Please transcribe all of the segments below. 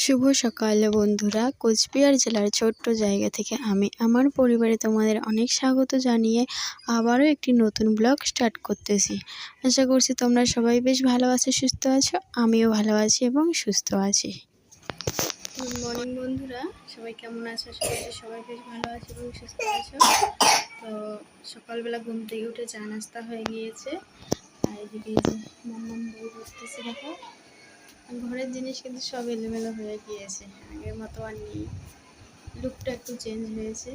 শুভ সকাল বন্ধুরা, কোচবিহার জেলার ছোট্ট জায়গা থেকে আমি আমার পরিবারে তোমাদের অনেক স্বাগত জানিয়ে আবারও একটি নতুন ব্লগ স্টার্ট করতেছি। আশা করছি তোমরা সবাই বেশ ভালো আছো, সুস্থ আছো। আমিও ভালো আছি এবং সুস্থ আছি। গুড মর্নিং বন্ধুরা, সবাই কেমন আছো? সবাই বেশ ভালো আছে এবং সুস্থ আছো। তো সকালবেলা ঘুম থেকে উঠে চা নাস্তা হয়ে গিয়েছে, আর এদিকে যে মাম্মাম বই পড়তেছে। দেখো, ঘরের জিনিস কিন্তু সব এলোমেলো হয়ে গিয়েছে, আগের মতো আর নেই। লুকটা একটু চেঞ্জ হয়েছে।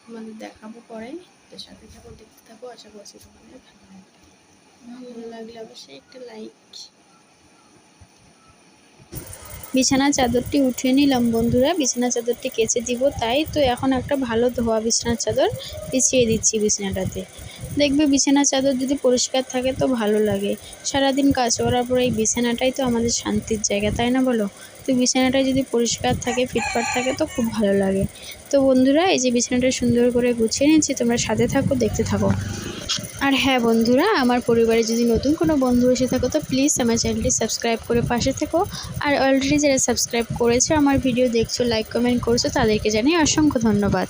তোমাদের দেখাবো পরে, তো সাথে থাকো, দেখতে থাকো। আশা করছি তোমাদের ভালো লাগলে অবশ্যই একটা লাইক। বিছানা চাদরটি উঠিয়ে নিলাম বন্ধুরা, বিছানা চাদরটি কেচে দিব, তাই তো এখন একটা ভালো ধোয়া বিছানার চাদর বিছিয়ে দিচ্ছি বিছানাটাতে। দেখবে বিছানা চাদর যদি পরিষ্কার থাকে তো ভালো লাগে। সারাদিন কাজ করার পরে এই বিছানাটাই তো আমাদের শান্তির জায়গা, তাই না বলো? তো বিছানাটা যদি পরিষ্কার থাকে, ফিটফাট থাকে তো খুব ভালো লাগে। তো বন্ধুরা, এই যে বিছানাটা সুন্দর করে গুছিয়ে নিচ্ছি, তোমরা সাথে থাকো, দেখতে থাকো। আর হ্যাঁ বন্ধুরা, আমার পরিবারে যদি নতুন কোনো বন্ধু এসে থাকো তো প্লিজ আমার চ্যানেলটি সাবস্ক্রাইব করে পাশে থেকো। আর অলরেডি যারা সাবস্ক্রাইব করেছে, আমার ভিডিও দেখছো, লাইক কমেন্ট করছো, তাদেরকে জানাই অসংখ্য ধন্যবাদ।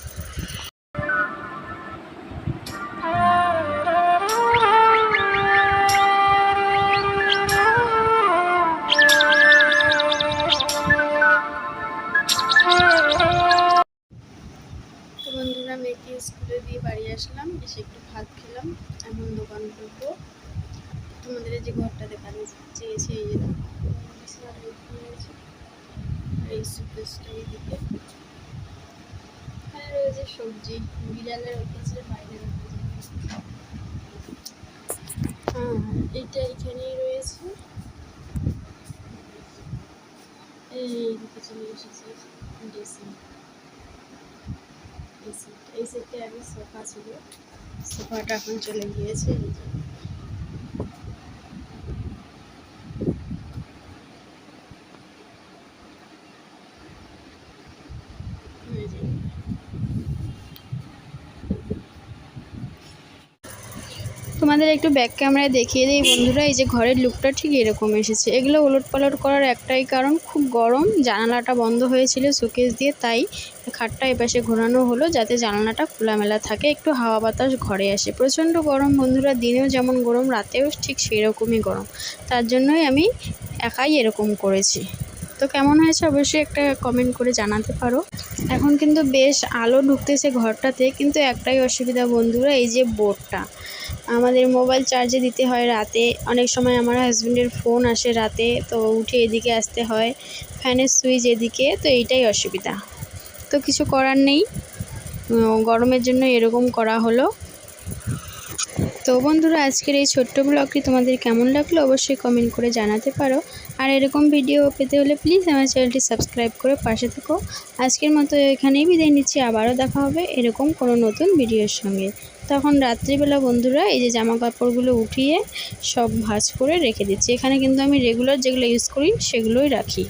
তো বন্ধুরা, মেয়েকে স্কুলে দিয়ে বাড়ি আসলাম, এসে একটু ভাত খেলাম, এখন দোকান করবো। তোমাদের এই যে ঘরটা দেখানো চেয়েছে, এই যে এই সুকেসটা এইদিকে, এখানে রয়েছে সবজি, বিড়ালের অভ্যাসের বাইরে রাখা। হ্যাঁ, এইটা এখানেই রয়েছে। এইদিকে চলে এসেছে ড্রেসিং। এই সেটে আগে সোফা ছিল, সোফাটা এখন চলে গিয়েছে। তোমাদের একটু ব্যাক ক্যামেরায় দেখিয়ে দিই বন্ধুরা, এই যে ঘরের লুকটা ঠিক এরকম এসেছে। এগুলো ওলট পালট করার একটাই কারণ, খুব গরম, জানালাটা বন্ধ হয়েছিল শোকেস দিয়ে, তাই খাটটা এপাশে ঘোরানো হলো যাতে জানালাটা খোলামেলা থাকে, একটু হাওয়া বাতাস ঘরে আসে। প্রচণ্ড গরম বন্ধুরা, দিনেও যেমন গরম, রাতেও ঠিক সেই রকমই গরম। তার জন্যই আমি একাই এরকম করেছি। তো কেমন হয়েছে অবশ্যই একটা কমেন্ট করে জানাতে পারো। এখন কিন্তু বেশ আলো ঢুকতেছে ঘরটাতে, কিন্তু একটাই অসুবিধা বন্ধুরা, এই যে বোর্ডটা। আমাদের মোবাইল চার্জে দিতে হয় রাতে, অনেক সময় আমার হাজব্যান্ডের ফোন আসে রাতে, তো উঠে এদিকে আসতে হয়, ফ্যানের সুইচ এদিকে, তো এইটাই অসুবিধা। তো কিছু করার নেই, গরমের জন্য এরকম করা হলো। তো বন্ধুরা, আজকের এই ছোট্ট ব্লগটি তোমাদের কেমন লাগলো অবশ্যই কমেন্ট করে জানাতে পারো। আর এরকম ভিডিও পেতে হলে প্লিজ আমার চ্যানেলটি সাবস্ক্রাইব করে পাশে থেকো। আজকের মতো এখানেই বিদায় নিচ্ছি, আবারও দেখা হবে এরকম কোনো নতুন ভিডিওর সঙ্গে। তখন রাত্রিবেলা বন্ধুরা, এই যে জামা কাপড়গুলো উঠিয়ে সব ভাঁজ করে রেখে দিচ্ছি। এখানে কিন্তু আমি রেগুলার যেগুলো ইউজ করি সেগুলোই রাখি।